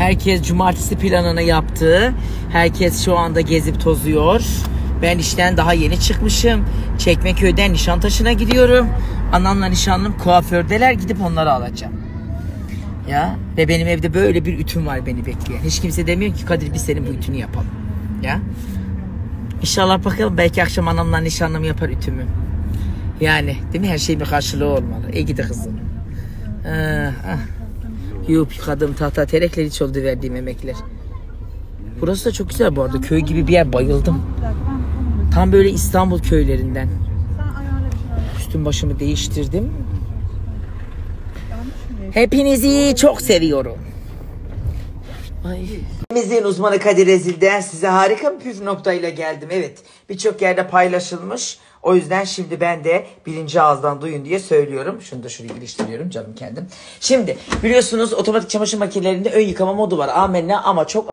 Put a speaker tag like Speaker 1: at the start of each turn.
Speaker 1: Herkes cumartesi planını yaptı. Herkes şu anda gezip tozuyor. Ben işten daha yeni çıkmışım. Çekmeköy'den Nişantaşı'na gidiyorum. Anamla nişanlım kuafördeler, gidip onları alacağım. Ya ve benim evde böyle bir ütüm var beni bekleyen. Hiç kimse demiyor ki Kadir biz senin bu ütünü yapalım. Ya. İnşallah bakalım, belki akşam anamla nişanlım yapar ütümü. Yani değil mi, her şeyin bir karşılığı olmalı. İyi gidi kızım. Yiyip yıkadığım tahta terekler hiç oldu verdiğim emekler. Burası da çok güzel bu arada. Köy gibi bir yer, bayıldım. Tam böyle İstanbul köylerinden. Üstüm başımı değiştirdim. Hepinizi çok seviyorum. Ay. Temizliğin uzmanı Kadir Ezil'den size harika bir püf noktayla geldim. Evet, birçok yerde paylaşılmış. O yüzden şimdi ben de birinci ağızdan duyun diye söylüyorum. Şunu da şuraya iliştiriyorum canım kendim. Şimdi biliyorsunuz otomatik çamaşır makinelerinde ön yıkama modu var. Amenna, ama çok